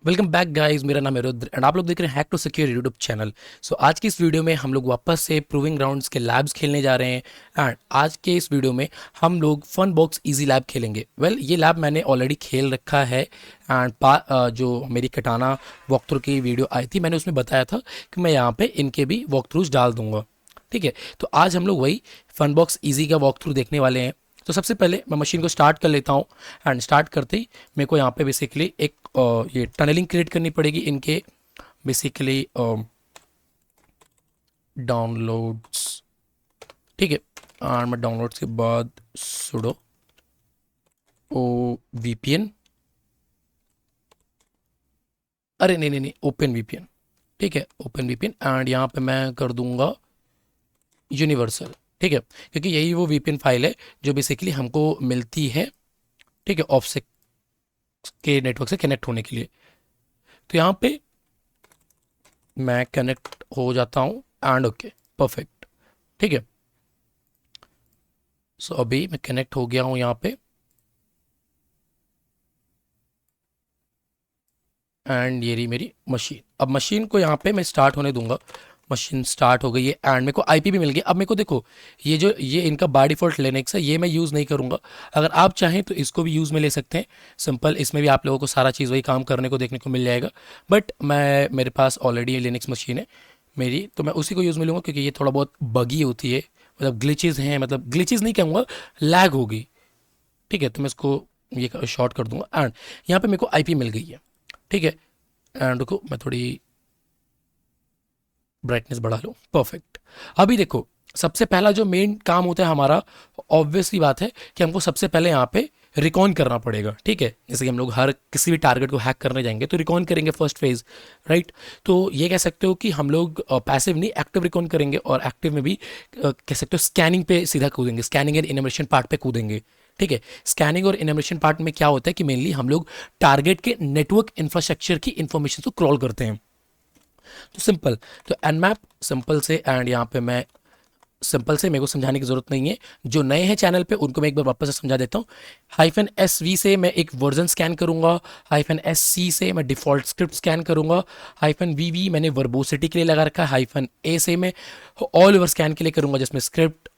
Welcome back guys, मेरा नाम है रुद्र एंड आप लोग देख रहे हैं hack to secure YouTube channel. So आज की इस वीडियो में हम लोग वापस से प्रूविंग ग्राउंड्स के लैब्स खेलने जा रहे हैं। एंड आज के इस वीडियो में हम लोग फन बॉक्स इजी लैब खेलेंगे। ये लैब मैंने ऑलरेडी खेल रखा है एंड जो मेरी कटाना वॉक थ्रू की वीडियो आई थी मैंने उसमें बताया था कि मैं यहाँ पे इनके भी वॉक थ्रूज डाल दूंगा। ठीक है, तो आज हम लोग वही फन बॉक्स ईजी का वॉक थ्रू देखने वाले हैं। तो सबसे पहले मैं मशीन को स्टार्ट कर लेता हूँ एंड स्टार्ट करते ही मेरे को यहाँ पे बेसिकली एक ये टनलिंग क्रिएट करनी पड़ेगी इनके बेसिकली डाउनलोड्स। ठीक है, और मैं डाउनलोड्स के बाद सुडो ओ वीपीएन, अरे नहीं नहीं नहीं ओपन वीपीएन। ठीक है, ओपन वीपीएन एंड यहाँ पे मैं कर दूंगा यूनिवर्सल। ठीक है, क्योंकि यही वो वीपीएन फाइल है जो बेसिकली हमको मिलती है। ठीक है, ऑफसेट के नेटवर्क से कनेक्ट होने के लिए। तो यहाँ पे मैं कनेक्ट हो जाता हूँ एंड ओके परफेक्ट। ठीक है, सो अभी मैं कनेक्ट हो गया हूँ यहाँ पे एंड ये रही मेरी मशीन। अब मशीन को यहाँ पे मैं स्टार्ट होने दूंगा। मशीन स्टार्ट हो गई है एंड मेरे को आईपी भी मिल गया। अब मेरे को देखो ये इनका बाय डिफॉल्ट लिनक्स है, ये मैं यूज़ नहीं करूँगा। अगर आप चाहें तो इसको भी यूज़ में ले सकते हैं। सिंपल, इसमें भी आप लोगों को सारा चीज़ वही काम करने को देखने को मिल जाएगा। बट मेरे पास ऑलरेडी लिनक्स मशीन है मेरी, तो मैं उसी को यूज़ में लूँगा क्योंकि ये थोड़ा बहुत बगी होती है, मतलब ग्लिचेस हैं, मतलब ग्लिचेस नहीं कहूँगा, लैग होगी। ठीक है, तो मैं इसको ये शॉर्ट कर दूंगा एंड यहाँ पे मेरे को आईपी मिल गई है। ठीक है, एंड रुको मैं थोड़ी ब्राइटनेस बढ़ा लूँ। परफेक्ट। अभी देखो, सबसे पहला जो मेन काम होता है हमारा, ऑब्वियसली बात है कि हमको सबसे पहले यहाँ पे रिकॉन करना पड़ेगा। ठीक है, जैसे कि हम लोग हर किसी भी टारगेट को हैक करने जाएंगे तो रिकॉन करेंगे फर्स्ट फेज, राइट। तो ये कह सकते हो कि हम लोग पैसिव नहीं एक्टिव रिकॉन करेंगे, और एक्टिव में भी कह सकते हो स्कैनिंग पे सीधा कूदेंगे, स्कैनिंग एंड इनोवेशन पार्ट पे कूदेंगे। ठीक है, स्कैनिंग और इनोवेशन पार्ट में क्या होता है कि मेनली हम लोग टारगेट के नेटवर्क इंफ्रास्ट्रक्चर की इंफॉर्मेशन को क्रॉल करते हैं। तो सिंपल, तो एनमैप सिंपल से एंड यहाँ पे मैं सिंपल से, मेरे को समझाने की जरूरत नहीं है। जो नए हैं चैनल पे उनको मैं एक बार वापस से समझा देता हूँ। हाइफन एस वी से मैं एक वर्जन स्कैन करूंगा, हाइफन एस सी से मैं डिफॉल्ट स्क्रिप्ट स्कैन करूंगा, हाइफन वी वी मैंने वर्बोसिटी के लिए लगा रखा है, हाइफन ए से मैं ऑल ओवर स्कैन के लिए करूंगा जिसमें स्क्रिप्ट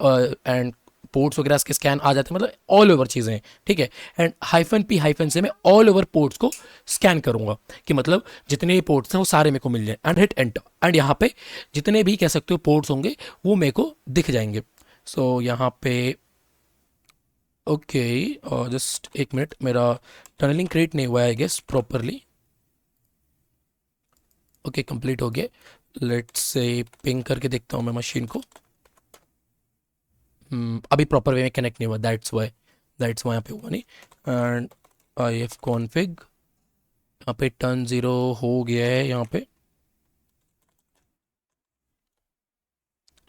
एंड पोर्ट्स वगैरह के स्कैन आ जाते हैं, मतलब ऑल ओवर चीज़ें हैं। ठीक है, एंड हाइफन पी हाइफन से मैं ऑल ओवर पोर्ट्स को स्कैन करूंगा कि मतलब जितने भी पोर्ट्स हैं वो सारे मेरे को मिल जाए एंड हिट एंटर। एंड यहाँ पे जितने भी कह सकते हो पोर्ट्स होंगे वो मेरे को दिख जाएंगे। सो यहाँ पे ओके, जस्ट एक मिनट, मेरा टनलिंग क्रिएट नहीं हुआ है I guess properly. Okay, complete हो गया। लेट्स से पिंग करके देखता हूँ मैं मशीन को। अभी प्रॉपर वे में कनेक्ट नहीं हुआ, दैट्स वाई यहाँ पे हुआ नहीं। एंड आई एफ कॉन्फिग, यहाँ पे टर्न ज़ीरो हो गया है यहाँ पे।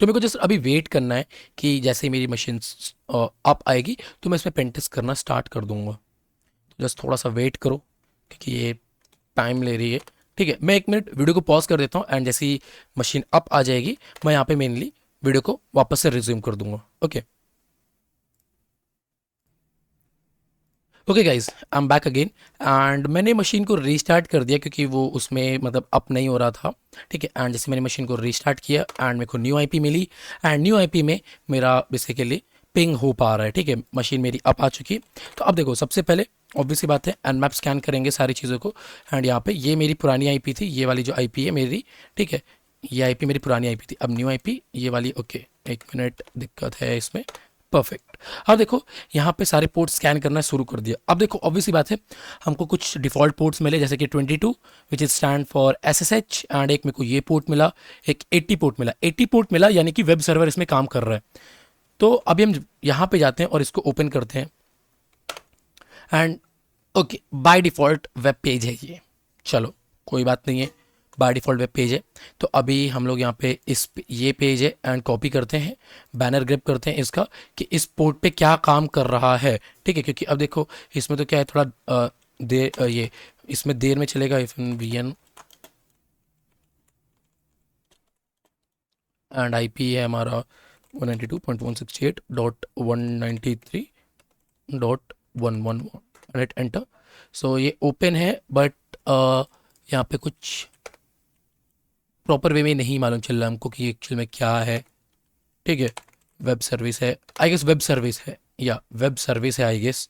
तो मेरे को जस्ट अभी वेट करना है कि जैसे ही मेरी मशीन अप आएगी तो मैं इसमें पेंटेस्ट करना स्टार्ट कर दूंगा। तो जस्ट थोड़ा सा वेट करो क्योंकि ये टाइम ले रही है। ठीक है, मैं एक मिनट वीडियो को पॉज कर देता हूँ एंड जैसे ही मशीन अप आ जाएगी मैं यहाँ पे मेनली वीडियो को वापस से रिज्यूम कर दूंगा। Okay okay guys, I am back again and मैंने मशीन को रीस्टार्ट कर दिया क्योंकि वो उसमें मतलब अप नहीं हो रहा था। ठीक है, एंड जैसे मैंने मशीन को रीस्टार्ट किया एंड मेरे को न्यू आईपी मिली एंड न्यू आईपी में मेरा बेसिकली पिंग हो पा रहा है। ठीक है, मशीन मेरी अप आ चुकी है। तो अब देखो, सबसे पहले ऑब्वियसली बात है एनमैप स्कैन करेंगे सारी चीज़ों को। एंड यहाँ पे ये मेरी पुरानी आईपी थी, ये वाली जो आईपी है मेरी। ठीक है, ये आईपी मेरी पुरानी आईपी थी, अब न्यू आईपी ये वाली। ओके, एक मिनट, दिक्कत है इसमें। परफेक्ट। अब देखो, यहाँ पे सारे पोर्ट्स स्कैन करना शुरू कर दिया। अब देखो ऑब्वियसली बात है, हमको कुछ डिफॉल्ट पोर्ट्स मिले जैसे कि 22 which is stand for SSH and एक मेरे को ये पोर्ट मिला, एक 80 पोर्ट मिला। 80 पोर्ट मिला यानी कि वेब सर्वर इसमें काम कर रहा है। तो अभी हम यहाँ पे जाते हैं और इसको ओपन करते हैं and okay, by default web page है ये। चलो कोई बात नहीं है, बाय डिफॉल्ट वेब पेज है। तो अभी हम लोग यहाँ पे ये पेज है एंड कॉपी करते हैं, बैनर ग्रैब करते हैं इसका कि इस पोर्ट पे क्या काम कर रहा है। ठीक है, क्योंकि अब देखो इसमें तो क्या है, थोड़ा देर ये इसमें देर में चलेगा। If we an and IP है हमारा 192.168.193.111, राइट एंटर। सो ये ओपन है बट यहाँ पे कुछ प्रॉपर वे में नहीं मालूम चल रहा हमको कि एक्चुअल में क्या है। ठीक है, वेब सर्विस है आई गेस, वेब सर्विस है या वेब सर्विस है आई गेस,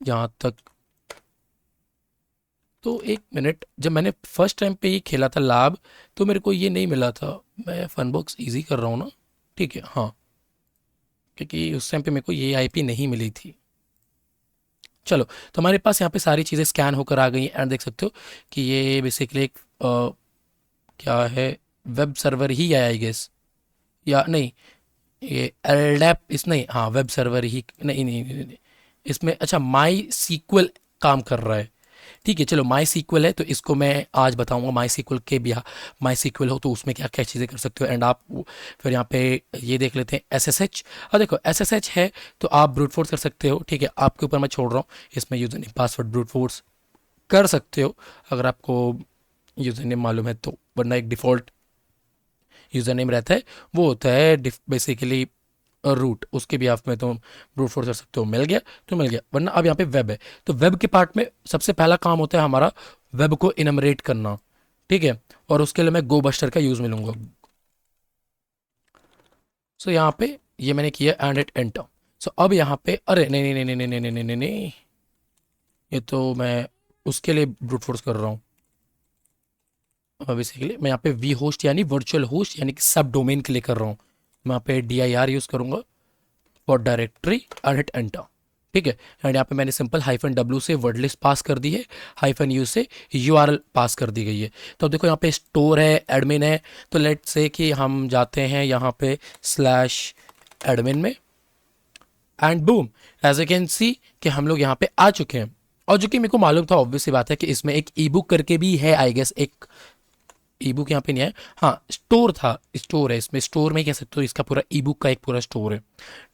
जहाँ तक। तो एक मिनट, जब मैंने फर्स्ट टाइम पे ये खेला था लैब, तो मेरे को ये नहीं मिला था। मैं फनबॉक्स इजी कर रहा हूँ ना? ठीक है, हाँ, क्योंकि उस टाइम पे मेरे को ये आईपी नहीं मिली थी। चलो, तो हमारे पास यहाँ पे सारी चीज़ें स्कैन होकर आ गई हैं एंड देख सकते हो कि ये बेसिकली एक क्या है, वेब सर्वर ही है आई गेस, या नहीं, ये एलडैप इस नहीं, हाँ वेब सर्वर ही नहीं, नहीं, नहीं, नहीं। इसमें अच्छा माई सीक्वल काम कर रहा है। ठीक है, चलो माई सीक्वल है तो इसको मैं आज बताऊंगा माई सीक्वल के भी। माई सीक्वल हो तो उसमें क्या क्या चीज़ें कर सकते हो एंड आप फिर यहाँ पे ये देख लेते हैं एस एस एच। और देखो एस एस एच है तो आप ब्रूट फोर्स कर सकते हो। ठीक है, आपके ऊपर मैं छोड़ रहा हूँ, इसमें user name password brute force कर सकते हो अगर आपको यूज़र नेम मालूम है तो, वरना एक डिफ़ॉल्ट यूज़र नेम रहता है, वो होता है बेसिकली रूट, उसके भी आप में तो ब्रूट फोर्स कर सकते हो। मिल गया तो मिल गया, वरना अब यहाँ पे वेब है तो वेब के पार्ट में सबसे पहला काम होता है हमारा वेब को इनमरेट करना। ठीक है, और उसके लिए मैं गो बस्टर का यूज़ मिलूंगा। सो यहाँ पे ये मैंने किया एंड इट एंटर। सो अब यहाँ पे अरे नहीं नहीं नहीं नहीं नहीं नहीं नहीं नहीं नहीं, ये तो मैं उसके लिए ब्रूट फोर्स कर रहा हूँ। बेसिकली मैं यहाँ पे वी होस्ट यानी वर्चुअल होस्ट यानी कि सब डोमेन के लिए कर रहा हूँ। मैं यहाँ पे डी आई आर यूज़ करूँगा for directory and hit enter. ठीक है, एंड यहाँ पे मैंने सिंपल हाइफन डब्ल्यू से वर्ड लिस्ट पास कर दी है, हाइफन यू से यू आर एल पास कर दी गई है। तो अब देखो यहाँ पे स्टोर है, एडमिन है, तो लेट से कि हम जाते हैं यहाँ पे स्लैश एडमिन में and boom, as a can see कि हम लोग यहाँ पे आ चुके हैं। और जो कि मेरे को मालूम था ऑब्वियस सी बात है कि इसमें एक ई बुक करके भी है आई गेस, एक ई बुक यहाँ पे नहीं है, हाँ स्टोर था, स्टोर है इसमें, स्टोर में ही कह सकते हो, इसका पूरा ई बुक का एक पूरा स्टोर है।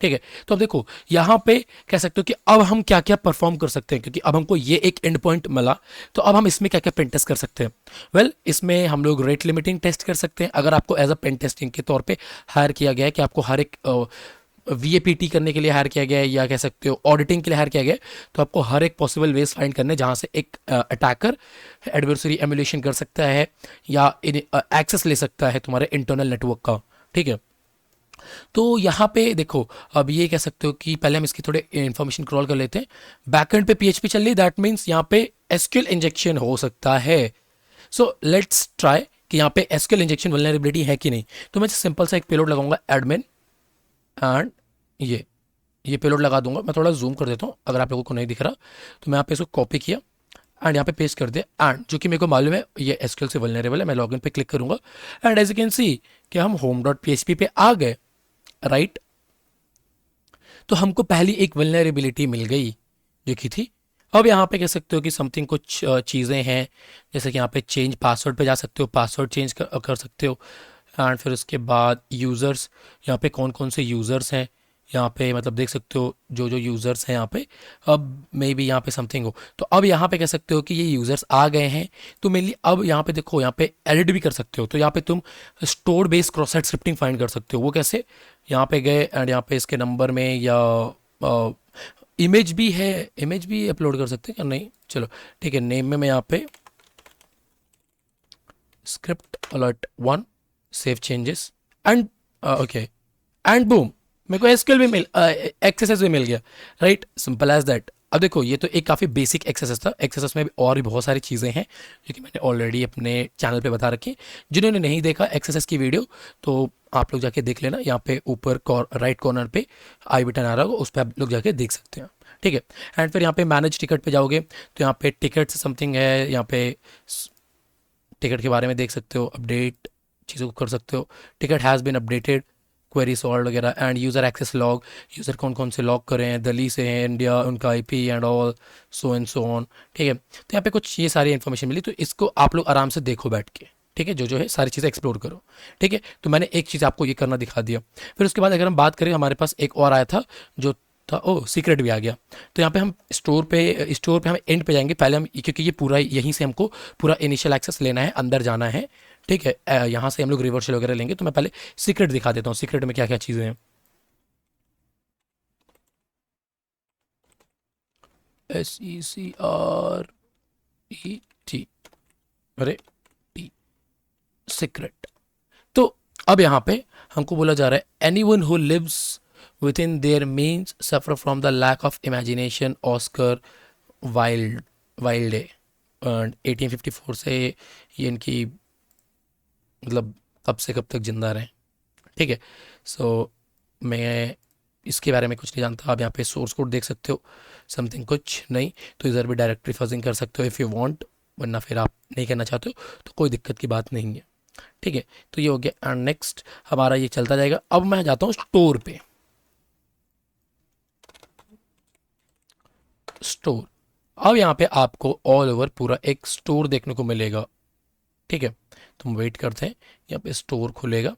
ठीक है, तो अब देखो यहाँ पे कह सकते हो कि अब हम क्या क्या परफॉर्म कर सकते हैं, क्योंकि अब हमको ये एक एंड पॉइंट मिला, तो अब हम इसमें क्या क्या पेन टेस्ट कर सकते हैं। वेल इसमें हम लोग रेट लिमिटिंग टेस्ट कर सकते हैं, अगर आपको एज अ पेन टेस्टिंग के तौर पे हायर किया गया है कि आपको हर एक वीएपीटी करने के लिए हायर किया गया है या कह सकते हो ऑडिटिंग के लिए हायर किया गया है, तो आपको हर एक पॉसिबल वेज फाइंड करने जहाँ से एक अटैकर एडवर्सरी एमुलेशन कर सकता है या एक्सेस ले सकता है तुम्हारे इंटरनल नेटवर्क का। ठीक है, तो यहाँ पे देखो, अब ये कह सकते हो कि पहले हम इसकी थोड़े इन्फॉर्मेशन क्रॉल कर लेते हैं। बैकएंड पे पीएचपी चल रही, दैट मीन्स यहाँ पे एसक्यूएल इंजेक्शन हो सकता है। सो लेट्स ट्राई कि यहाँ पे एसक्यूएल इंजेक्शन वल्नरेबिलिटी है कि नहीं। तो मैं सिंपल सा एक पेलोड लगाऊंगा एडमिन एंड ये पेलोड लगा दूंगा। मैं थोड़ा जूम कर देता हूँ अगर आप लोगों को नहीं दिख रहा, तो मैं यहाँ पे इसको कॉपी किया एंड यहाँ पे पेस्ट कर दिया, एंड जो कि मेरे को मालूम है ये एसक्यूएल से वल्नरेबल है, मैं लॉगिन पे क्लिक करूंगा and as you can see कि हम home dot P H P पे आ गए, राइट। तो हमको पहली एक वल्नरेबिलिटी मिल गई जो कि थी। अब यहाँ पे कह सकते हो कि समथिंग कुछ चीज़ें हैं, जैसे कि यहाँ पे चेंज पासवर्ड पे जा सकते हो, पासवर्ड चेंज कर सकते हो एंड फिर उसके बाद यूज़र्स, यहाँ पे कौन कौन से यूज़र्स हैं यहाँ पे, मतलब देख सकते हो जो जो यूज़र्स हैं यहाँ पे। अब मे बी यहाँ पे समथिंग हो, तो अब यहाँ पे कह सकते हो कि ये यूज़र्स आ गए हैं, तो मेनली अब यहाँ पे देखो यहाँ पे एडिट भी कर सकते हो। तो यहाँ पे तुम store based cross site scripting find कर सकते हो। वो कैसे, यहाँ पे गए एंड यहाँ पे इसके नंबर में या इमेज भी है, इमेज भी अपलोड कर सकते हैं क्या, नहीं चलो ठीक है, नेम में मैं यहाँ पे script alert one save changes and okay and boom, मेरे को एसक्यूएल भी मिल एक्सेस भी मिल गया, राइट, सिंपल एज दैट। अब देखो ये तो एक काफ़ी बेसिक एक्सेस था, एक्सेस में भी और भी बहुत सारी चीज़ें हैं जो कि मैंने ऑलरेडी अपने चैनल पे बता रखी हैं। जिन्होंने नहीं देखा एक्सेस की वीडियो तो आप लोग जाके देख लेना, यहाँ पे ऊपर राइट कॉर्नर पे आई बटन आ रहा होगा, उस पर आप लोग जाके देख सकते हैं। ठीक है, एंड फिर यहाँ पे मैनेज टिकट पे जाओगे तो यहाँ पे टिकट से समथिंग है, यहाँ पे टिकट के बारे में देख सकते हो, अपडेट चीज़ों को कर सकते हो। Ticket has been updated, query solve वगैरह and user access log, user कौन कौन से लॉग करे हैं, दिल्ली से हैं, इंडिया, उनका IP and all so and so on. ठीक है, तो यहाँ पे कुछ ये सारी इन्फॉर्मेशन मिली, तो इसको आप लोग आराम से देखो बैठ के। ठीक है, जो है सारी चीज़ें एक्सप्लोर करो। ठीक है, तो मैंने एक चीज़ आपको ये करना दिखा दिया। फिर उसके बाद अगर हम बात करें, हमारे पास एक और आया था जो था, ओ सीक्रेट भी आ गया। तो यहाँ पे हम स्टोर पे हम एंड पे जाएंगे पहले हम, क्योंकि ये पूरा यहीं से हमको पूरा इनिशियल एक्सेस लेना है, अंदर जाना है। ठीक है, यहाँ से हम लोग रिवर्सल वगैरह लेंगे, तो मैं पहले सीक्रेट दिखा देता हूँ, सीक्रेट में क्या क्या चीज़ें हैं। SECRET, अरे सीक्रेट। तो अब यहाँ पे हमको बोला जा रहा है anyone who lives within there means suffer from the lack of imagination Oscar Wilde Wilde day. 1854 से ये इनकी मतलब कब से कब तक जिंदा रहे। ठीक है। सो मैं इसके बारे में कुछ नहीं जानता। आप यहाँ पे सोर्स कोड देख सकते हो, समथिंग कुछ नहीं तो इधर भी डायरेक्टरी फजिंग कर सकते हो इफ़ यू वांट, वरना फिर आप नहीं करना चाहते हो तो कोई दिक्कत की बात नहीं है। ठीक है। तो ये हो गया एंड नेक्स्ट हमारा ये चलता जाएगा। अब मैं जाता हूँ स्टोर पे। स्टोर, अब यहाँ पे आपको ऑल ओवर पूरा एक स्टोर देखने को मिलेगा। ठीक है। तुम वेट करते हैं, यहाँ पे स्टोर खुलेगा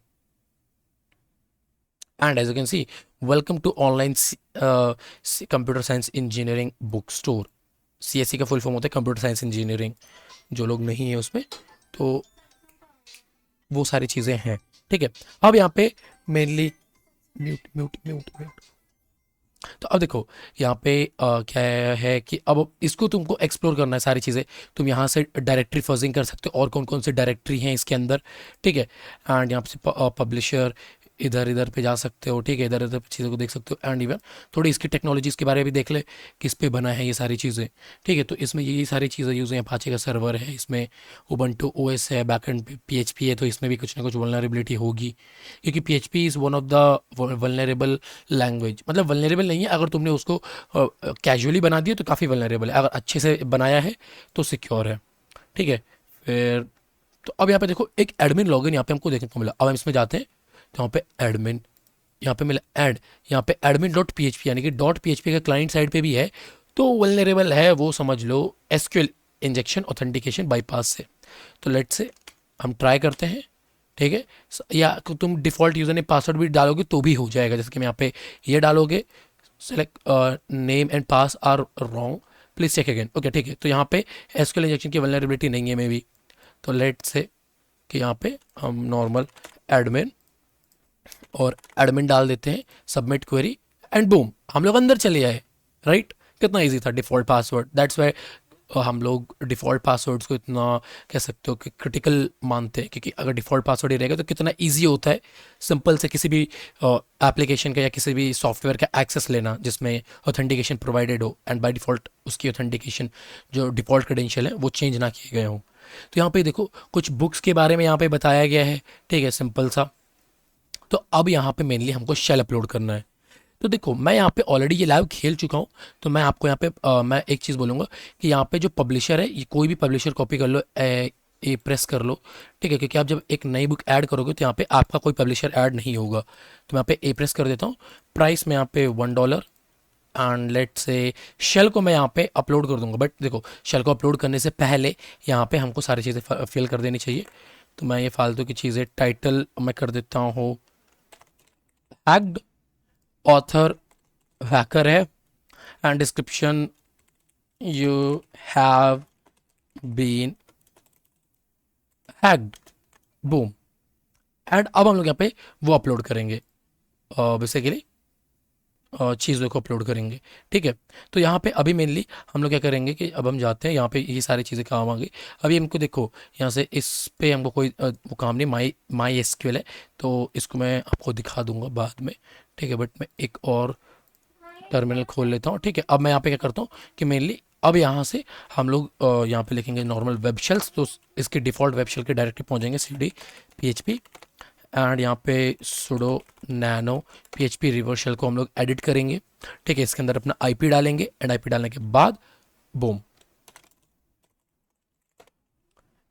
and as you can see welcome to online computer science engineering book store. CSC का फुल फॉर्म होता है कंप्यूटर साइंस इंजीनियरिंग। जो लोग नहीं है उसमें तो वो सारी चीज़ें हैं। ठीक है। अब यहाँ पे mainly mute mute mute mute. तो अब देखो यहाँ पे क्या है कि अब इसको तुमको एक्सप्लोर करना है सारी चीज़ें। तुम यहाँ से डायरेक्टरी फजिंग कर सकते हो और कौन कौन से डायरेक्टरी हैं इसके अंदर। ठीक है। एंड यहाँ से पब्लिशर इधर इधर पे जा सकते हो। ठीक है। इधर इधर चीज़ों को देख सकते हो एंड इवन थोड़ी इसकी टेक्नोलॉजीज़ के बारे में भी देख ले, किस पे बना है ये सारी चीज़ें। ठीक है। तो इसमें यही सारी चीज़ें यूज़ हैं। अपाचे का सर्वर है, इसमें उबंटू ओएस है, बैकएंड पीएचपी है, तो इसमें भी कुछ ना कुछ वल्नरेबिलिटी होगी क्योंकि PHP is one of the vulnerable language. मतलब वल्नरेबल नहीं है, अगर तुमने उसको कैजुअली बना दिया तो काफ़ी वल्नरेबल है, अगर अच्छे से बनाया है तो सिक्योर है। ठीक है। फिर तो अब यहाँ पे देखो एक एडमिन लॉगिन यहाँ पे हमको देखने को मिला। अब हम इसमें जाते हैं तो यहाँ पे एडमिन, यहाँ पे मिला ऐड, यहाँ पे admin dot P H P यानी कि डॉट पी एच पी का क्लाइंट साइड पे भी है। तो वल्नरेबल है वो, समझ लो एसक्यूएल इंजेक्शन ऑथेंटिकेशन बाईपास से। तो लेट से हम ट्राई करते हैं। ठीक है। या तुम डिफ़ॉल्ट यूज़र ने पासवर्ड भी डालोगे तो भी हो जाएगा। जैसे कि मैं यहाँ पे ये डालोगे select name and pass are wrong please check again. Okay ठीक है। तो यहाँ पे एसक्यूएल इंजेक्शन की वल्नरेबिलिटी नहीं है मे बी। तो लेट से कि यहाँ पे हम नॉर्मल एडमिन और एडमिन डाल देते हैं, सबमिट क्वेरी एंड बूम हम लोग अंदर चले आए। राइट। कितना इजी था डिफ़ॉल्ट पासवर्ड। दैट्स वाई हम लोग डिफ़ॉल्ट पासवर्ड्स को इतना कह सकते हो कि क्रिटिकल मानते हैं, क्योंकि अगर डिफ़ॉल्ट पासवर्ड ही रहेगा तो कितना इजी होता है सिंपल से किसी भी एप्लीकेशन का या किसी भी सॉफ्टवेयर का एक्सेस लेना जिसमें ऑथेंटिकेशन प्रोवाइडेड हो एंड बाय डिफ़ॉल्ट उसकी ऑथेंटिकेशन जो डिफ़ॉल्ट क्रेडेंशियल है वो चेंज ना किए गए हों। तो यहाँ पे देखो कुछ बुक्स के बारे में यहाँ पे बताया गया है। ठीक है। सिंपल सा। तो अब यहाँ पे मेनली हमको शेल अपलोड करना है। तो देखो मैं यहाँ पे ऑलरेडी ये लाइव खेल चुका हूँ। तो मैं आपको यहाँ पे मैं एक चीज़ बोलूँगा कि यहाँ पे जो पब्लिशर है ये कोई भी पब्लिशर कॉपी कर लो, ये प्रेस कर लो। ठीक है। क्योंकि आप जब एक नई बुक ऐड करोगे तो यहाँ पे आपका कोई पब्लिशर ऐड नहीं होगा। तो मैं यहाँ पे ए प्रेस कर देता हूँ। प्राइस में यहाँ पे $1 एंड लेट से शेल को मैं यहाँ पे अपलोड कर दूंगा। बट देखो शेल को अपलोड करने से पहले यहाँ पे हमको सारी चीज़ें फिल कर देनी चाहिए। तो मैं ये फालतू की चीज़ें टाइटल मैं कर देता हूँ हैक्ड, ऑथर हैकर है and description you have been hacked boom. And अब हम लोग यहाँ पे वो अपलोड करेंगे बेसिकली चीज़ों को अपलोड करेंगे। ठीक है। तो यहाँ पे अभी मेनली हम लोग क्या करेंगे कि अब हम जाते हैं यहाँ पे ये सारी चीज़ें काम आ गई। अभी हमको देखो यहाँ से इस पे हमको कोई वो काम नहीं, माई एसक्यूएल है तो इसको मैं आपको दिखा दूंगा बाद में। ठीक है। बट मैं एक और टर्मिनल खोल लेता हूँ। ठीक है। अब मैं यहाँ पे क्या करता हूँ कि मेनली अब यहाँ से हम लोग यहाँ पे लिखेंगे नॉर्मल वेब शेल्स। तो इसके डिफ़ॉल्ट वेब शेल के डायरेक्टली पहुँचेंगे cd php एंड यहाँ पे sudo nano php reverse shell को हम लोग एडिट करेंगे। ठीक है। इसके अंदर अपना आईपी डालेंगे एंड आईपी डालने के बाद बूम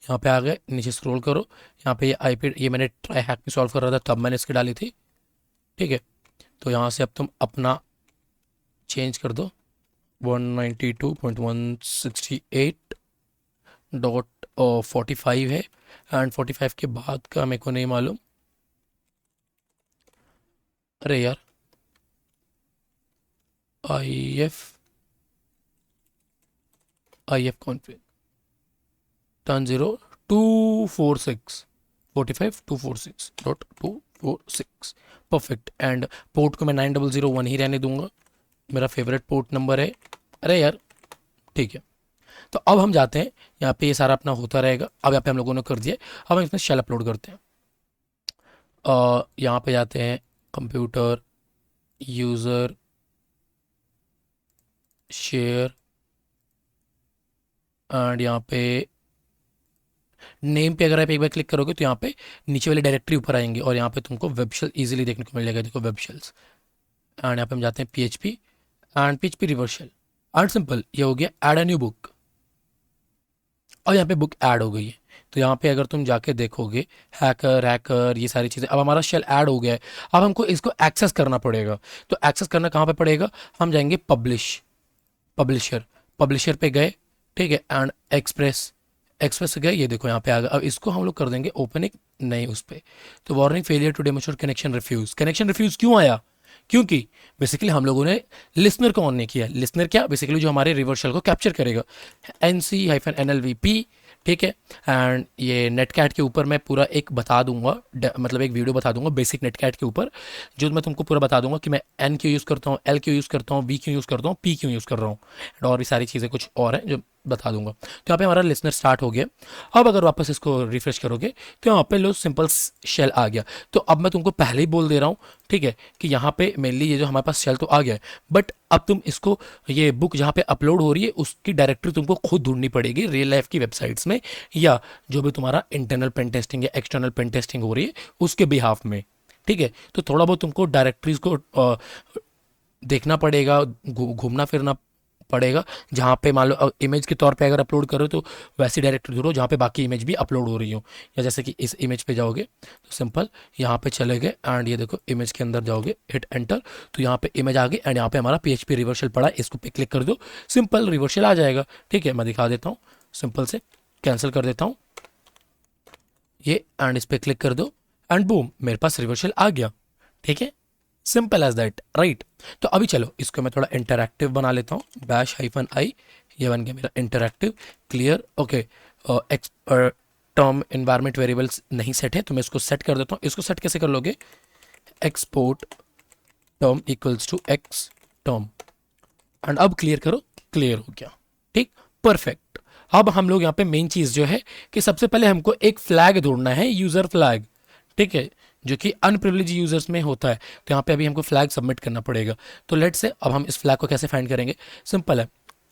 यहाँ पे आ गए। नीचे स्क्रॉल करो, यहाँ पे ये आईपी ये मैंने ट्राई हैक में सॉल्व कर रहा था तब मैंने इसकी डाली थी। ठीक है। तो यहाँ से अब तुम अपना चेंज कर दो 192.168.45 है एंड 45 के बाद का मेरे को नहीं मालूम। अरे यार I F config turn 0246 45.246.246 perfect. And port को मैं 9001 ही रहने दूंगा, मेरा फेवरेट पोर्ट नंबर है। अरे यार ठीक है। तो अब हम जाते हैं यहाँ पे, ये सारा अपना होता रहेगा। अब यहाँ पे हम लोगों ने कर दिया, अब हम इसमें शेल अपलोड करते हैं। यहाँ पे जाते हैं कंप्यूटर यूज़र शेयर, एंड यहाँ पे नेम पे अगर आप एक बार क्लिक करोगे तो यहाँ पे नीचे वाली डायरेक्टरी ऊपर आएंगे और यहाँ पे तुमको वेब शेल ईजिली देखने को मिल जाएगा। देखो वेब शेल्स, एंड यहाँ पे हम जाते हैं PHP and PHP reverse shell, and simple ये हो गया ऐड अ न्यू बुक। और यहाँ पे बुक ऐड हो गई है। तो यहाँ पे अगर तुम जाके देखोगे हैकर हैकर ये सारी चीज़ें, अब हमारा शेल ऐड हो गया है। अब हमको इसको एक्सेस करना पड़ेगा। तो एक्सेस करना कहाँ पे पड़ेगा, हम जाएंगे पब्लिशर, पब्लिशर पे गए, ठीक है, एंड एक्सप्रेस से गए, ये देखो यहाँ पे आ गया। अब इसको हम लोग कर देंगे ओपन एक नई उस पे। तो warning failure to demonstrate connection refuse क्यों आया, क्योंकि बेसिकली हम लोगों ने लिसनर को ऑन नहीं किया। लिसनर क्या, बेसिकली जो हमारे रिवर्सल को कैप्चर करेगा, NC-NLVP, ठीक है। एंड ये नेटकैट के ऊपर मैं पूरा एक बता दूंगा, मतलब एक वीडियो बता दूंगा बेसिक नेटकैट के ऊपर, जो मैं तुमको पूरा बता दूंगा कि मैं N क्यों यूज़ करता हूँ, L क्यों यूज़ करता हूँ, V क्यों यूज़ करता हूँ, P क्यों यूज़ कर रहा हूँ, और भी सारी चीज़ें कुछ और हैं जो बता दूंगा। तो यहाँ पे हमारा लिसनर स्टार्ट हो गया। अब अगर वापस इसको रिफ्रेश करोगे तो यहाँ पे लो सिंपल शेल आ गया। तो अब मैं तुमको पहले ही बोल दे रहा हूँ, ठीक है, कि यहाँ पे मेनली ये जो हमारे पास शेल तो आ गया है, बट अब तुम इसको, ये बुक जहाँ पे अपलोड हो रही है उसकी डायरेक्टरी तुमको खुद ढूंढनी पड़ेगी रियल लाइफ की वेबसाइट्स में, या जो भी तुम्हारा इंटरनल पेन टेस्टिंग या एक्सटर्नल पेन टेस्टिंग हो रही है उसके बिहाफ में, ठीक है। तो थोड़ा बहुत तुमको डायरेक्टरीज को देखना पड़ेगा, घूमना फिरना पड़ेगा। जहाँ पे मान लो इमेज के तौर पे अगर अपलोड करो तो वैसी डायरेक्टरी ढूंढो जहाँ पे बाकी इमेज भी अपलोड हो रही हो। या जैसे कि इस इमेज पे जाओगे तो सिंपल यहाँ पे चले गए, एंड ये देखो इमेज के अंदर जाओगे, हिट एंटर, तो यहाँ पे इमेज आ गई, एंड यहाँ पे हमारा PHP रिवर्सल पड़ा है, इसको पे क्लिक कर दो, सिंपल रिवर्सल आ जाएगा, ठीक है। मैं दिखा देता हूँ, सिंपल से कैंसिल कर देता हूँ ये, एंड इस पर क्लिक कर दो, एंड बूम, मेरे पास रिवर्सल आ गया, ठीक है। Simple as that, right. तो अभी चलो इसको मैं थोड़ा इंटरैक्टिव बना लेता हूँ, -i, ये बन गया मेरा interactive, clear, okay. Term environment variables नहीं सेट है तो मैं इसको सेट कर देता हूँ। इसको सेट कैसे कर लोगे, export term equals to xterm, and अब क्लियर करो, क्लियर हो गया, ठीक, परफेक्ट। अब हम लोग यहाँ पे मेन चीज़ जो है कि सबसे पहले हमको एक फ्लैग ढूंढना है, यूज़र फ्लैग, ठीक है, जो कि अनप्रिविलेज यूजर्स में होता है। तो यहाँ पे अभी हमको फ्लैग सबमिट करना पड़ेगा। तो लेट से अब हम इस फ्लैग को कैसे फाइंड करेंगे, सिंपल है,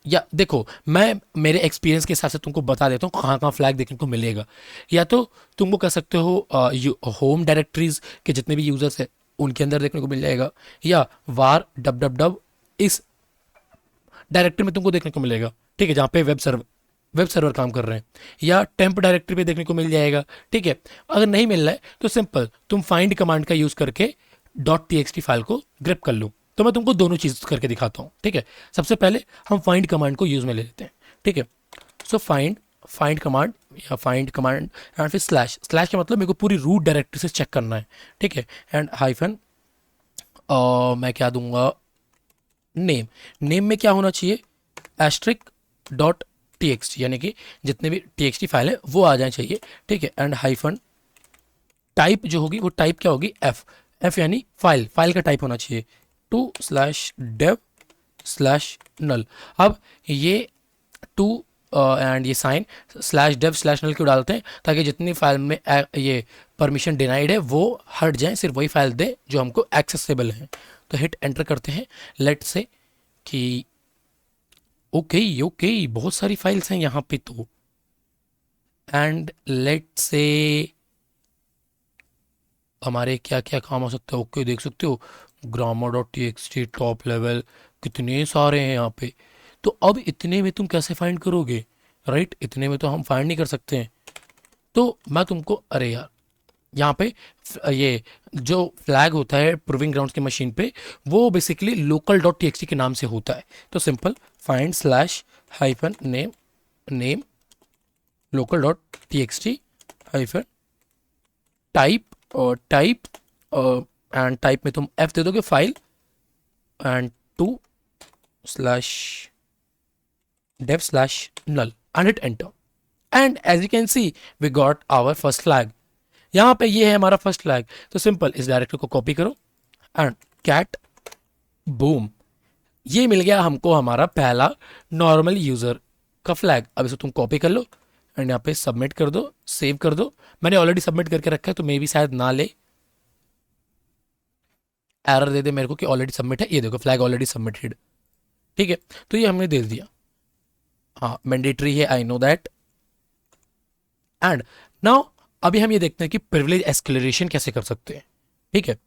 या देखो मैं मेरे एक्सपीरियंस के हिसाब से तुमको बता देता हूँ कहाँ कहाँ फ्लैग देखने को मिलेगा। या तो तुमको कर सकते हो होम डायरेक्टरीज के जितने भी यूजर्स है उनके अंदर देखने को मिल जाएगा, या var www इस डायरेक्टरी में तुमको देखने को मिलेगा, ठीक है, जहाँ पे वेब सर्वर काम कर रहे हैं, या टेम्प डायरेक्टरी पे देखने को मिल जाएगा, ठीक है। अगर नहीं मिल रहा है तो सिंपल तुम फाइंड कमांड का यूज़ करके .txt फाइल को ग्रिप कर लो। तो मैं तुमको दोनों चीज़ करके दिखाता हूँ, ठीक है। सबसे पहले हम फाइंड कमांड को यूज़ में ले लेते हैं, ठीक है। सो फाइंड कमांड, या फाइंड कमांड एंड फिर स्लैश का मतलब मेरे को पूरी रूट डायरेक्टरी से चेक करना है, ठीक है, एंड हाइफन मैं क्या दूंगा, नेम में क्या होना चाहिए, एस्ट्रिक .txt, यानी कि जितने भी txt फाइल है वो आ जाए चाहिए, ठीक है। एंड हाइफन टाइप जो होगी वो टाइप क्या होगी, एफ यानी फाइल का टाइप होना चाहिए, /dev/null। अब ये टू एंड ये साइन /dev/null क्यों डालते हैं, ताकि जितनी फाइल में ये परमिशन डिनाइड है वो हट जाए, सिर्फ वही फाइल दे जो हमको एक्सेसिबल है। तो हिट एंटर करते हैं, लेट से कि ओके बहुत सारी फाइल्स हैं यहाँ पे तो, एंड लेट से हमारे क्या क्या काम हो सकता है। ओके देख सकते हो grammar.txt टॉप लेवल, कितने सारे हैं यहाँ पे। तो अब इतने में तुम कैसे फाइंड करोगे, राइट, इतने में तो हम फाइंड नहीं कर सकते हैं। तो मैं तुमको, अरे यार, यहाँ पे ये जो फ्लैग होता है प्रूविंग ग्राउंड्स की मशीन पे, वो बेसिकली local.txt के नाम से होता है। तो simple find /name local.txt hyphen type and type में तुम f दे दोगे file, and $dev/null and hit enter, and as you can see we got our first flag. यहाँ पे ये है हमारा फर्स्ट फ्लैग। तो सिंपल इस डायरेक्टरी को कॉपी करो एंड कैट बूम, ये मिल गया हमको हमारा पहला नॉर्मल यूजर, का फ्लैग, अब इसे तुम कॉपी कर लो एंड यहाँ पे सबमिट कर दो, सेव कर दो। मैंने ऑलरेडी सबमिट करके रखा है तो मे भी शायद ना ले, एरर दे दे मेरे को कि ऑलरेडी सबमिट है। ये देखो फ्लैग ऑलरेडी सबमिटेड, ठीक है। तो ये हमने दे दिया, हाँ मैंडेटरी है, I know that. And now अभी हम ये देखते हैं कि प्रिविलेज एस्केलेशन कैसे कर सकते हैं, ठीक है।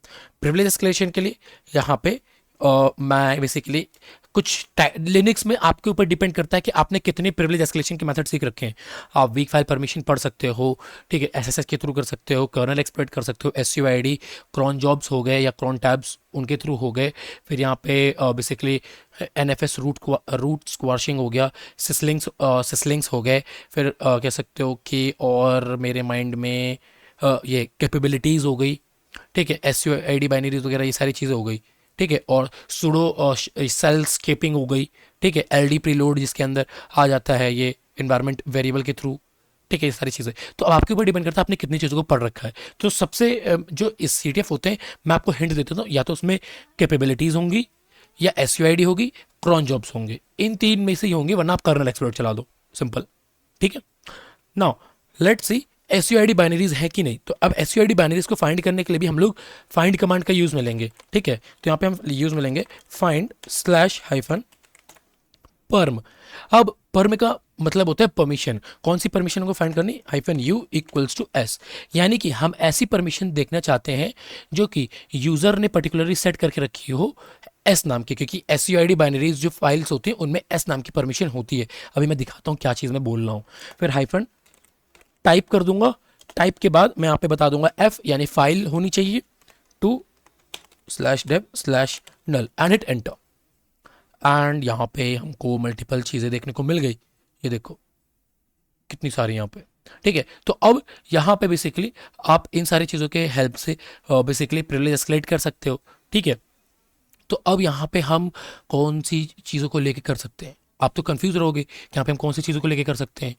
प्रिविलेज एस्केलेशन के लिए यहाँ पे मैं बेसिकली कुछ लिनक्स में आपके ऊपर डिपेंड करता है कि आपने कितने प्रिविलेज एस्केलेशन के मेथड सीख रखे हैं। आप वीक फाइल परमिशन पढ़ सकते हो, ठीक है, एसएसएस के थ्रू कर सकते हो, कर्नल एक्सप्लॉइट कर सकते हो, एसयूआईडी, क्रॉन जॉब्स हो गए या क्रॉन टैब्स उनके थ्रू हो गए। फिर यहाँ पे बेसिकली एनएफएस रूट स्क्वाशिंग हो गया, सिसलिंग्स हो गए। फिर कह सकते हो कि और मेरे माइंड में ये कैपेबिलिटीज़ हो गई, ठीक है, S U I D binaries वगैरह ये सारी चीज़ें हो गई, ठीक है। और सुडो सेल स्केपिंग हो गई, ठीक है, एल डी प्रीलोड जिसके अंदर आ जाता है ये इन्वायरमेंट वेरिएबल के थ्रू, ठीक है, ये सारी चीज़ें। तो अब आपके ऊपर डिपेंड करता है आपने कितनी चीज़ों को पढ़ रखा है। तो सबसे जो इस सी टी एफ होते हैं, मैं आपको हिंट देता हूँ, या तो उसमें कैपेबिलिटीज़ होंगी, या एस यू आई डी होगी, क्रॉन जॉब्स होंगे, इन तीन में से ही होंगे, वरना आप कर्नल एक्सप्लोर चला दो, सिंपल, ठीक है। Now let's see S U I D binaries है कि नहीं। तो अब S U I D binaries को फाइंड करने के लिए भी हम लोग फाइंड कमांड का यूज़ में लेंगे, ठीक है। तो यहाँ पे हम यूज़ में लेंगे फाइंड स्लैश हाइफन परम। अब परम का मतलब होता है परमिशन। कौन सी परमिशन को फाइंड करनी, hyphen U equals to S, यानी कि हम ऐसी परमिशन देखना चाहते हैं जो कि यूज़र ने पर्टिकुलरली सेट करके रखी हो एस नाम की, क्योंकि S U I D binaries जो फाइल्स होती हैं उनमें एस नाम की परमिशन होती है। अभी मैं दिखाता हूँ क्या चीज़ मैं बोल रहा हूँ। फिर हाइफन टाइप कर दूंगा, टाइप के बाद मैं यहाँ पे बता दूंगा एफ, यानी फाइल होनी चाहिए, two slash dev slash null and hit enter. And यहाँ पे हमको मल्टीपल चीज़ें देखने को मिल गई, ये देखो कितनी सारी यहाँ पे, ठीक है। तो अब यहाँ पे बेसिकली आप इन सारी चीज़ों के हेल्प से बेसिकली प्रिविलेज एस्केलेट कर सकते हो, ठीक है। तो अब यहाँ पे हम कौन सी चीज़ों को लेके कर सकते हैं, आप तो कंफ्यूज रहोगे कि यहाँ पे हम कौन सी चीज़ों को लेके कर सकते हैं।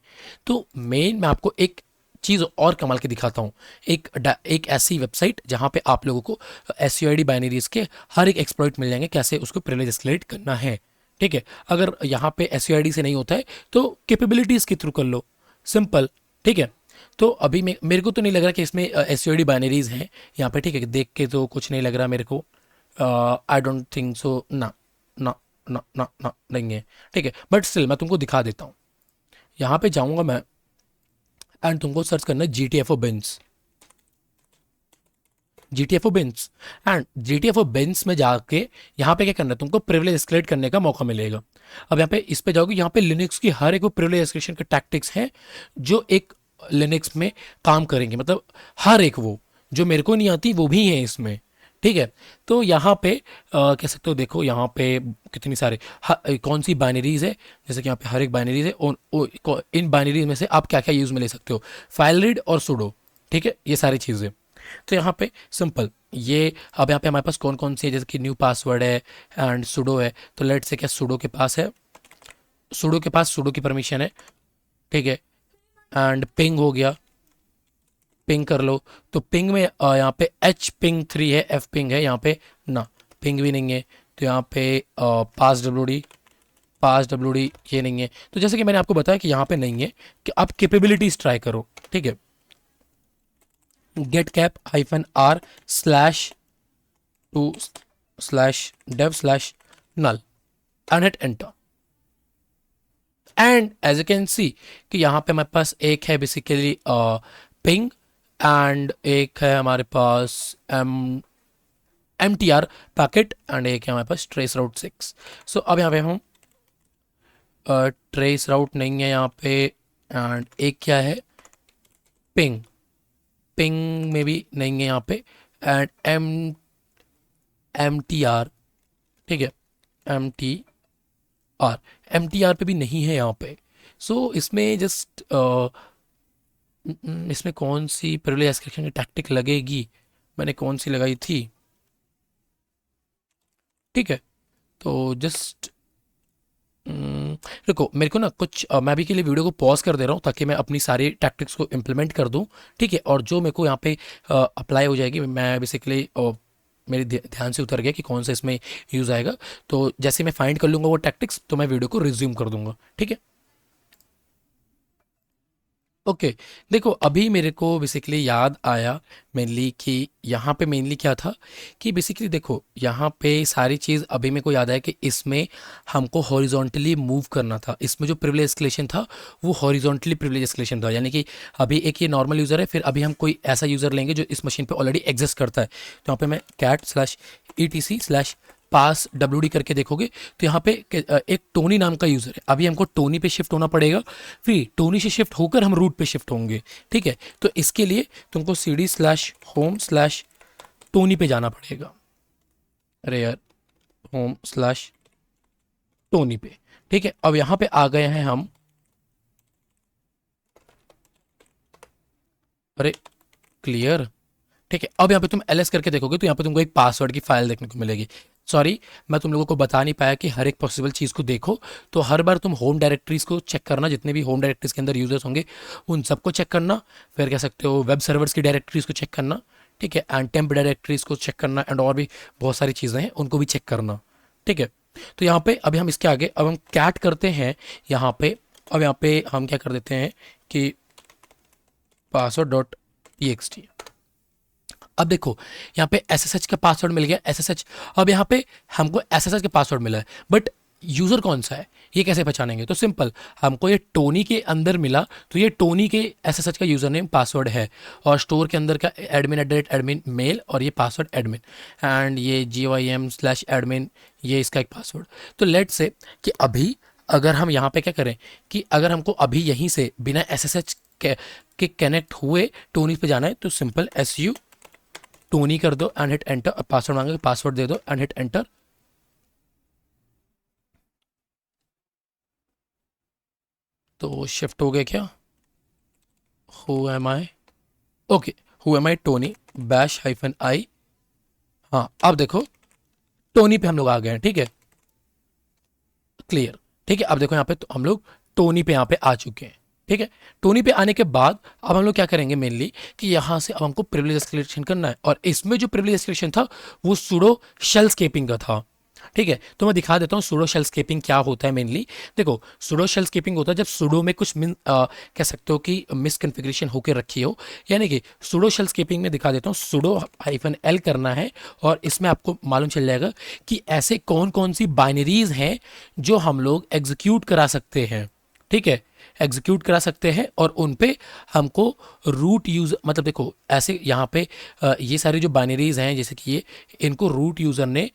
तो मेन मैं आपको एक चीज़ और कमाल के दिखाता हूँ, एक ऐसी वेबसाइट जहाँ पे आप लोगों को S U I D binaries के हर एक एक्सप्लॉइट मिल जाएंगे, कैसे उसको प्रिविलेज एस्केलेट करना है, ठीक है। अगर यहाँ पे एस यू आई डी से नहीं होता है तो कैपेबिलिटीज़ के थ्रू कर लो, सिंपल, ठीक है। तो अभी मेरे को तो नहीं लग रहा कि इसमें S U I D binaries हैं यहाँ पे, ठीक है, देख के तो कुछ नहीं लग रहा मेरे को, आई डोंट थिंक सो, ना ना ना ना ना नहीं है, ठीक है। बट स्टिल मैं तुमको दिखा देता हूँ, यहाँ पे जाऊँगा मैं एंड तुमको सर्च करना है G T F O bins, G T F O bins. And G T F O bins में जाके यहाँ पे क्या करना है, तुमको प्रिविलेज एस्केलेट करने का मौका मिलेगा। अब यहाँ पे इस पे जाओगे, यहाँ पे लिनक्स की हर एक वो प्रिविलेज एस्केलेशन के टैक्टिक्स हैं जो एक लिनक्स में काम करेंगे, मतलब हर एक वो जो मेरे को नहीं आती वो भी है इसमें, ठीक है। तो यहाँ पे कह सकते हो, देखो यहाँ पे कितनी सारे कौन सी बाइनरीज है, जैसे कि यहाँ पे हर एक बाइनरीज है, इन बाइनरीज में से आप क्या क्या यूज़ में ले सकते हो, फाइल रीड और सुडो, ठीक है, ये सारी चीज़ें। तो यहाँ पे सिंपल ये, अब यहाँ पे हमारे पास कौन कौन सी है, जैसे कि न्यू पासवर्ड है एंड सुडो है। तो लेट से क्या सुडो के पास है, सुडो के पास सुडो की परमिशन है, ठीक है। एंड पिंग हो गया, पिंग कर लो। तो पिंग में यहाँ पे एच पिंग 3 है, एफ पिंग है, यहाँ पे ना पिंग भी नहीं है। तो यहाँ पे पास डब्ल्यू डी ये नहीं है। तो जैसे कि मैंने आपको बताया कि यहाँ पे नहीं है, कि आप कैपेबिलिटीज ट्राई करो, ठीक है। Getcap hyphen R slash two slash dev slash null and hit enter. And as you can see कि यहाँ पे हमारे पास एक है बेसिकली पिंग एंड एक है हमारे पास M T R packet and एक है हमारे पास ट्रेस राउट 6। सो अब यहाँ पे हम ट्रेस राउट नहीं है यहाँ पे, एंड एक क्या है पिंग, पिंग में भी नहीं है यहाँ पे, एंड एम टी आर, ठीक है, M T R, M T R पे भी नहीं है यहाँ पे। सो इसमें जस्ट इसमें कौन सी प्रिविलेज एस्केलेशन की टैक्टिक लगेगी, मैंने कौन सी लगाई थी, ठीक है। तो जस्ट देखो मेरे को ना कुछ मैं अभी के लिए वीडियो को पॉज कर दे रहा हूँ ताकि मैं अपनी सारी टैक्टिक्स को इम्प्लीमेंट कर दूँ, ठीक है। और जो मेरे को यहाँ पे अप्लाई हो जाएगी, मैं बेसिकली मेरे ध्यान से उतर गया कि कौन सा इसमें यूज़ आएगा। तो जैसे मैं फाइंड कर लूँगा वो टैक्टिक्स, तो मैं वीडियो को रिज्यूम कर दूंगा, ठीक है। ओके देखो अभी मेरे को बेसिकली याद आया मेनली कि यहाँ पे मेनली क्या था कि बेसिकली देखो यहाँ पे सारी चीज़ अभी मेरे को याद आया कि इसमें हमको हॉरिजॉन्टली मूव करना था। इसमें जो प्रिविलेज एस्केलेशन था वो हॉरिजॉन्टली प्रिविलेज एस्केलेशन था, यानी कि अभी एक ये नॉर्मल यूज़र है, फिर अभी हम कोई ऐसा यूज़र लेंगे जो इस मशीन पे ऑलरेडी एग्जिस्ट करता है। तो यहाँ पे मैं cat slash E T C slash pass WD करके देखोगे तो यहाँ पे एक टोनी नाम का यूज़र है। अभी हमको टोनी पे शिफ्ट होना पड़ेगा, फिर टोनी से शिफ्ट होकर हम रूट पे शिफ्ट होंगे। ठीक है, तो इसके लिए तुमको CD slash home slash Tony पे जाना पड़ेगा। अरे यार, होम स्लैश टोनी पे। ठीक है, अब यहाँ पे आ गए हैं हम। अरे क्लियर। ठीक है, अब यहाँ पे तुम LS करके देखोगे तो यहाँ पे तुमको एक पासवर्ड की फाइल देखने को मिलेगी। सॉरी, मैं तुम लोगों को बता नहीं पाया कि हर एक पॉसिबल चीज़ को देखो। तो हर बार तुम होम डायरेक्टरीज को चेक करना, जितने भी होम डायरेक्टरीज के अंदर यूजर्स होंगे उन सबको चेक करना। फिर कह सकते हो वेब सर्वर्स की डायरेक्टरीज को चेक करना। ठीक है, एंड टेम्प डायरेक्टरीज को चेक करना, एंड और भी बहुत सारी चीज़ें हैं उनको भी चेक करना। ठीक है, तो यहाँ पे अभी हम इसके आगे अब हम कैट करते हैं यहाँ पे। अब यहाँ पे हम क्या कर देते हैं कि पासवर्ड डॉट txt। अब देखो यहाँ पे SSH का पासवर्ड मिल गया, SSH। अब यहाँ पे हमको SSH का पासवर्ड मिला है, बट यूज़र कौन सा है ये कैसे पहचानेंगे? तो सिंपल, हमको ये टोनी के अंदर मिला तो ये टोनी के SSH का यूज़र नेम पासवर्ड है, और स्टोर के अंदर का admin@admin मेल, और ये पासवर्ड एडमिन, एंड ये GYM/admin ये इसका एक पासवर्ड। तो लेट से कि अभी अगर हम यहाँ पे क्या करें कि अगर हमको अभी यहीं से बिना SSH के कनेक्ट हुए टोनी पे जाना है तो सिंपल SU टोनी कर दो एंड हिट एंटर। पासवर्ड मांगे, पासवर्ड दे दो एंड हिट एंटर। तो शिफ्ट हो गए क्या? Who am I, okay, who am I Tony -i। हाँ, अब देखो टोनी पे हम लोग आ गए हैं। ठीक है, क्लियर। ठीक है, अब देखो यहाँ पे तो हम लोग टोनी पे यहाँ पे आ चुके हैं। ठीक है, टोनी पे आने के बाद अब हम लोग क्या करेंगे मेनली कि यहाँ से अब हमको प्रिविलेज एस्केलेशन करना है, और इसमें जो प्रिविलेज एस्केलेशन था वो सूडो शेल स्केपिंग का था। ठीक है, तो मैं दिखा देता हूँ सूडो शेल स्केपिंग क्या होता है मेनली। देखो सूडो शेल स्केपिंग होता है जब सूडो में कुछ कह सकते हो कि मिसकन्फिग्रेशन होकर रखी हो, यानी कि सूडो शेल स्केपिंग में दिखा देता हूँ सूडो -l करना है, और इसमें आपको मालूम चल जाएगा कि ऐसे कौन कौन सी बाइनरीज हैं जो हम लोग एग्जीक्यूट करा सकते हैं। ठीक है, एग्जीक्यूट करा सकते हैं, और उन पे हमको रूट यूज़र, मतलब देखो ऐसे यहाँ पे ये सारी जो बाइनरीज हैं जैसे कि ये, इनको रूट यूज़र ने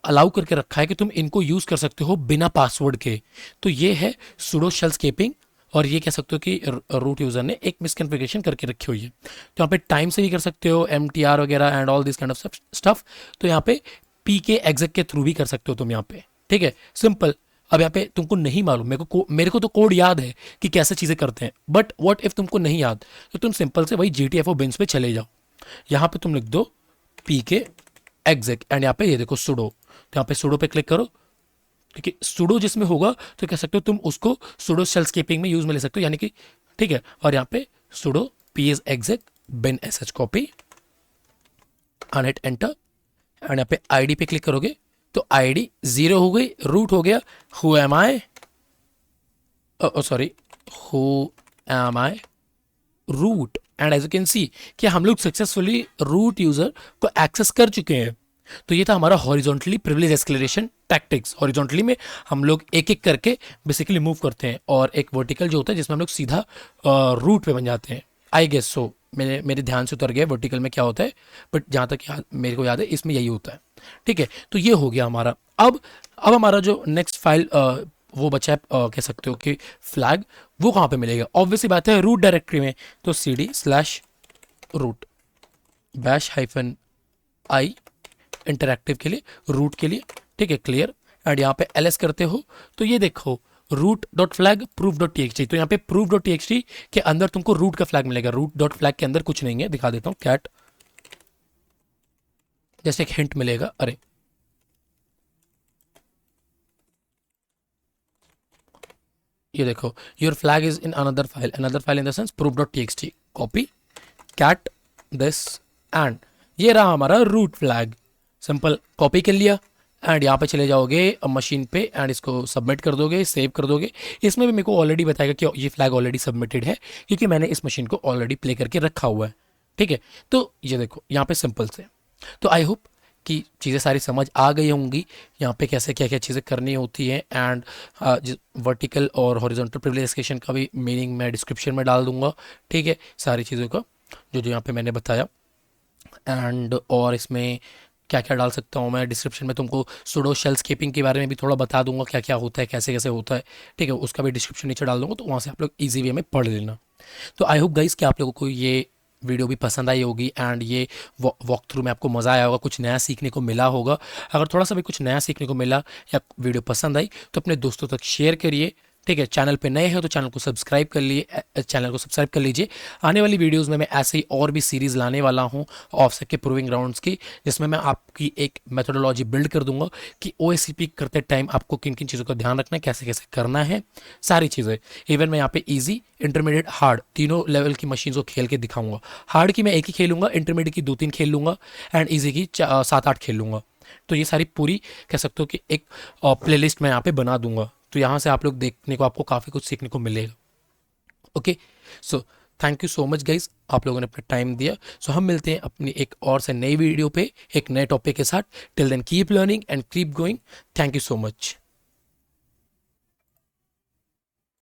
अलाउ करके रखा है कि तुम इनको यूज़ कर सकते हो बिना पासवर्ड के। तो ये है सूडो शेल स्केपिंग, और ये कह सकते हो कि रूट यूज़र ने एक मिसकन्फिगरेशन करके रखी हुई है। तो यहाँ पे टाइम से भी कर सकते हो, MTR वगैरह and all this kind of stuff. तो यहाँ पे PK एग्जिक के थ्रू भी कर सकते हो तुम यहाँ पे। ठीक है, सिंपल। अब यहाँ पे तुमको नहीं मालूम, मेरे को तो कोड याद है कि कैसे चीज़ें करते हैं, बट व्हाट इफ तुमको नहीं याद, तो तुम सिंपल से वही GTFO बिन्स पे चले जाओ। यहाँ पे तुम लिख दो PK एग्जिक, एंड यहाँ पे ये देखो सुडो, तो यहाँ पे सुडो पे क्लिक करो। ठीक है, सुडो जिसमें होगा तो कह सकते हो तुम उसको सुडो शेल स्केपिंग में यूज में ले सकते हो, यानी कि ठीक है। और यहाँ पे sudo PS exec bin sh copy and hit enter, and यहाँ पे ID पे क्लिक करोगे तो ID 0 हो गई, रूट हो गया। Who am I, sorry, who am I root, and as you can see कि हम लोग सक्सेसफुली रूट यूजर को एक्सेस कर चुके हैं। तो ये था हमारा horizontally privilege escalation tactics. Horizontally में हम लोग एक एक करके बेसिकली मूव करते हैं, और एक वर्टिकल जो होता है जिसमें हम लोग सीधा रूट पे बन जाते हैं। आई गेस सो, मेरे ध्यान से उतर गया वर्टिकल में क्या होता है, बट जहाँ तक मेरे को याद है इसमें यही होता है। ठीक है, तो ये हो गया हमारा। अब हमारा जो नेक्स्ट फाइल वो बचा है, कह सकते हो कि फ्लैग, वो कहाँ पे मिलेगा? ऑब्वियसली बात है रूट डायरेक्टरी में। तो CD/root -i इंटरैक्टिव के लिए, रूट के लिए। ठीक है, क्लियर। एंड यहाँ पे LS करते हो तो ये देखो root.flag proof.txt। तो यहाँ पे proof.txt के अंदर तुमको रूट का फ्लैग मिलेगा। root.flag के अंदर कुछ नहीं है, दिखा देता हूँ। कैट जैसे एक हिंट मिलेगा, अरे ये देखो, your flag is in another file in the sense proof.txt। Copy cat this, and ये रहा हमारा रूट फ्लैग। सिंपल, कॉपी कर लिया, एंड यहाँ पे चले जाओगे मशीन पे एंड इसको सबमिट कर दोगे, सेव कर दोगे। इसमें भी मेरे को ऑलरेडी बताएगा कि ये फ्लैग ऑलरेडी सबमिटेड है क्योंकि मैंने इस मशीन को ऑलरेडी प्ले करके रखा हुआ है। ठीक है, तो ये देखो यहाँ पे सिंपल से। तो आई होप कि चीज़ें सारी समझ आ गई होंगी यहाँ पे कैसे क्या क्या चीज़ें करनी होती हैं। एंड वर्टिकल और हॉरिजॉन्टल प्रिविलेजिएशन का भी मीनिंग मैं डिस्क्रिप्शन में डाल दूंगा। ठीक है, सारी चीज़ों का जो जो यहाँ पे मैंने बताया। एंड और इसमें क्या क्या डाल सकता हूँ मैं, डिस्क्रिप्शन में तुमको सुडो शेल स्केपिंग के बारे में भी थोड़ा बता दूंगा, क्या क्या होता है, कैसे कैसे होता है। ठीक है, उसका भी डिस्क्रिप्शन नीचे डाल दूंगा, तो वहाँ से आप लोग ईजी वे में पढ़ लेना। तो आई होप गाइस कि आप लोगों को ये वीडियो भी पसंद आई होगी एंड ये वॉक थ्रू में आपको मज़ा आया होगा, कुछ नया सीखने को मिला होगा। अगर थोड़ा सा भी कुछ नया सीखने को मिला या वीडियो पसंद आई तो अपने दोस्तों तक शेयर करिए। ठीक है, चैनल पे नए हैं तो चैनल को सब्सक्राइब कर लीजिए। आने वाली वीडियोस में मैं ऐसे ही और भी सीरीज़ लाने वाला हूं ऑफसेट के प्रूविंग ग्राउंड्स की, जिसमें मैं आपकी एक मेथोडोलॉजी बिल्ड कर दूंगा कि ओएसीपी करते टाइम आपको किन किन चीज़ों का ध्यान रखना है, कैसे कैसे करना है, सारी चीज़ें। इवन मैं यहाँ पे ईजी, इंटरमीडिएट, हार्ड तीनों लेवल की मशीन को खेल के दिखाऊंगा। हार्ड की मैं एक ही खेलूंगा, इंटरमीडिएट की 2-3 खेल लूंगा एंड ईजी की 7-8 खेल लूंगा। तो ये सारी पूरी कह सकते हो कि एक प्लेलिस्ट मैं यहाँ पे बना दूंगा, तो यहाँ से आप लोग देखने को आपको काफ़ी कुछ सीखने को मिलेगा। Okay, so thank you so much guys, आप लोगों ने अपना टाइम दिया। सो हम मिलते हैं अपनी एक और से नई वीडियो पे एक नए टॉपिक के साथ। Till then keep learning and keep going. Thank you so much.